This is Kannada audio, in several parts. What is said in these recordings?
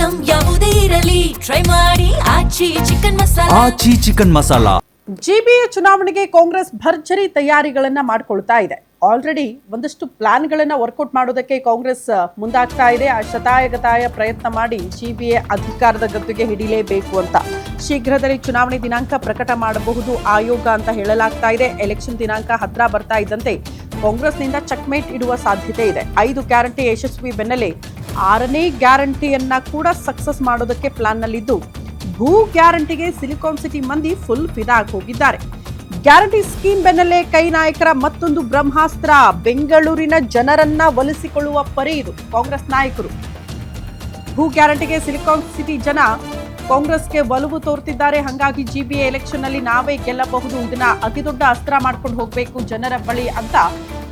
ಐಟಂ ಯಾವುದೇ ಇರಲಿ ಟ್ರೈ ಮಾಡಿ ಆಚಿ ಚಿಕನ್ ಮಸಾಲಾ. ಜಿಬಿಎ ಚುನಾವಣೆಗೆ ಕಾಂಗ್ರೆಸ್ ಭರ್ಜರಿ ತಯಾರಿಗಳನ್ನ ಮಾಡಿಕೊಳ್ತಾ ಇದೆ. ಆಲ್ರೆಡಿ ಒಂದಷ್ಟು ಪ್ಲಾನ್ಗಳನ್ನ ವರ್ಕೌಟ್ ಮಾಡೋದಕ್ಕೆ ಕಾಂಗ್ರೆಸ್ ಮುಂದಾಗ್ತಾ ಇದೆ. ಆ ಶತಾಯಗತಾಯ ಪ್ರಯತ್ನ ಮಾಡಿ ಜಿಬಿಎ ಅಧಿಕಾರದ ಗದ್ದುಗೆ ಹಿಡಿಲೇಬೇಕು ಅಂತ ಶೀಘ್ರದಲ್ಲಿ ಚುನಾವಣೆ ದಿನಾಂಕ ಪ್ರಕಟ ಮಾಡಬಹುದು ಆಯೋಗ ಅಂತ ಹೇಳಲಾಗ್ತಾ ಇದೆ. ಎಲೆಕ್ಷನ್ ದಿನಾಂಕ ಹತ್ರ ಬರ್ತಾ ಇದ್ದಂತೆ ಕಾಂಗ್ರೆಸ್ನಿಂದ ಚೆಕ್ಮೇಟ್ ಇಡುವ ಸಾಧ್ಯತೆ ಇದೆ. 5 ಗ್ಯಾರಂಟಿ ಯಶಸ್ವಿ ಬೆನ್ನಲ್ಲೇ 6ನೇ ಗ್ಯಾರಂಟಿಯನ್ನ ಕೂಡ ಸಕ್ಸಸ್ ಮಾಡೋದಕ್ಕೆ ಪ್ಲಾನ್ನಲ್ಲಿದ್ದು, ಭೂ ಗ್ಯಾರಂಟಿಗೆ ಸಿಲಿಕಾನ್ ಸಿಟಿ ಮಂದಿ ಫುಲ್ ಫಿದಾ ಹೋಗಿದ್ದಾರೆ. ಗ್ಯಾರಂಟಿ ಸ್ಕೀಮ್ ಬೆನ್ನಲ್ಲೇ ಕೈ ನಾಯಕರ ಮತ್ತೊಂದು ಬ್ರಹ್ಮಾಸ್ತ್ರ. ಬೆಂಗಳೂರಿನ ಜನರನ್ನ ಒಲಿಸಿಕೊಳ್ಳುವ ಪರಿ ಇದು ಕಾಂಗ್ರೆಸ್ ನಾಯಕರು. ಭೂ ಗ್ಯಾರಂಟಿಗೆ ಸಿಲಿಕಾನ್ ಸಿಟಿ ಜನ ಕಾಂಗ್ರೆಸ್ಗೆ ಒಲವು ತೋರ್ತಿದ್ದಾರೆ. ಹಾಗಾಗಿ ಜಿಬಿಎ ಎಲೆಕ್ಷನ್ ನಲ್ಲಿ ನಾವೇ ಗೆಲ್ಲಬಹುದು, ಇದನ್ನ ಅತಿ ದೊಡ್ಡ ಅಸ್ತ್ರ ಮಾಡ್ಕೊಂಡು ಹೋಗಬೇಕು ಜನರ ಬಳಿ ಅಂತ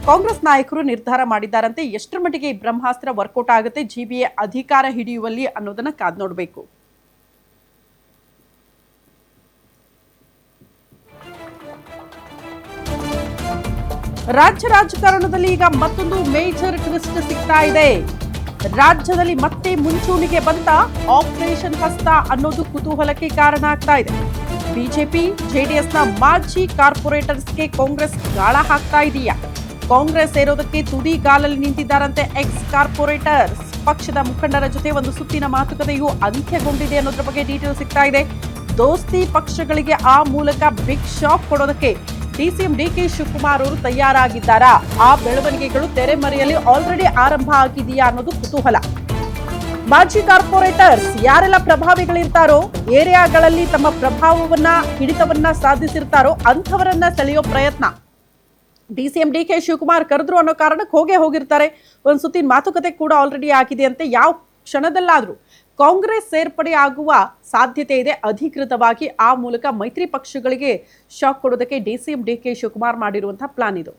ಕಾಂಗ್ರೆಸ್ ನಾಯಕರು ನಿರ್ಧಾರ ಮಾಡಿದ್ದಾರಂತೆ. ಎಷ್ಟರ ಮಟ್ಟಿಗೆ ಈ ಬ್ರಹ್ಮಾಸ್ತ್ರ ವರ್ಕೌಟ್ ಆಗುತ್ತೆ ಜಿಬಿಎ ಅಧಿಕಾರ ಹಿಡಿಯುವಲ್ಲಿ ಅನ್ನೋದನ್ನ ಕಾದ್ ನೋಡಬೇಕು. ರಾಜ್ಯ ರಾಜಕಾರಣದಲ್ಲಿ ಈಗ ಮತ್ತೊಂದು ಮೇಜರ್ ಟ್ವಿಸ್ಟ್ ಸಿಗ್ತಾ ಇದೆ. ರಾಜ್ಯದಲ್ಲಿ ಮತ್ತೆ ಮುಂಚೂಣಿಗೆ ಬಂತ ಆಪರೇಷನ್ ಹಸ್ತ ಅನ್ನೋದು ಕುತೂಹಲಕ್ಕೆ ಕಾರಣ ಆಗ್ತಾ ಇದೆ. ಬಿಜೆಪಿ ಜೆಡಿಎಸ್ನ ಮಾಜಿ ಕಾರ್ಪೊರೇಟರ್ಸ್ಗೆ ಕಾಂಗ್ರೆಸ್ ಗಾಳ ಹಾಕ್ತಾ ಇದೆಯಾ? ಕಾಂಗ್ರೆಸ್ ಸೇರೋದಕ್ಕೆ ತುದಿಗಾಲಲ್ಲಿ ನಿಂತಿದ್ದಾರಂತೆ ಎಕ್ಸ್ ಕಾರ್ಪೊರೇಟರ್ಸ್. ಪಕ್ಷದ ಮುಖಂಡರ ಜೊತೆ ಒಂದು ಸುತ್ತಿನ ಮಾತುಕತೆಯು ಅಂತ್ಯಗೊಂಡಿದೆ ಅನ್ನೋದ್ರ ಬಗ್ಗೆ ಡೀಟೇಲ್ ಸಿಗ್ತಾ ಇದೆ. ದೋಸ್ತಿ ಪಕ್ಷಗಳಿಗೆ ಆ ಮೂಲಕ ಬಿಗ್ ಶಾಕ್ ಕೊಡೋದಕ್ಕೆ ಡಿಸಿಎಂ ಡಿಕೆ ಶಿವಕುಮಾರ್ ಅವರು ತಯಾರಾಗಿದ್ದಾರಾ? ಆ ಬೆಳವಣಿಗೆಗಳು ತೆರೆಮರೆಯಲ್ಲಿ ಆಲ್ರೆಡಿ ಆರಂಭ ಆಗಿದೆಯಾ ಅನ್ನೋದು ಕುತೂಹಲ. ಮಾಜಿ ಕಾರ್ಪೊರೇಟರ್ಸ್ ಯಾರೆಲ್ಲ ಪ್ರಭಾವಿಗಳಿರ್ತಾರೋ, ಏರಿಯಾಗಳಲ್ಲಿ ತಮ್ಮ ಪ್ರಭಾವವನ್ನ ಹಿಡಿತವನ್ನ ಸಾಧಿಸಿರ್ತಾರೋ ಅಂಥವರನ್ನ ಸೆಳೆಯೋ ಪ್ರಯತ್ನ ಡಿಸಿಎಂ ಡಿಕೆ ಶಿವಕುಮಾರ್ ಕರೆದ್ರು ಅನ್ನೋ ಕಾರಣಕ್ಕೆ ಹೋಗಿರ್ತಾರೆ. ಒಂದು ಸುತ್ತಿನ ಮಾತುಕತೆ ಕೂಡ ಆಲ್ರೆಡಿ ಆಗಿದೆ ಅಂತೆ. ಯಾವ ಕ್ಷಣದಲ್ಲಾದ್ರೂ ಕಾಂಗ್ರೆಸ್ ಸೇರ್ಪಡೆ ಆಗುವ ಸಾಧ್ಯತೆ ಇದೆ ಅಧಿಕೃತವಾಗಿ. ಆ ಮೂಲಕ ಮೈತ್ರಿ ಪಕ್ಷಗಳಿಗೆ ಶಾಕ್ ಕೊಡೋದಕ್ಕೆ ಡಿಸಿಎಂ ಡಿಕೆ ಶಿವಕುಮಾರ್ ಮಾಡಿರುವಂತಹ ಪ್ಲಾನ್ ಇದು.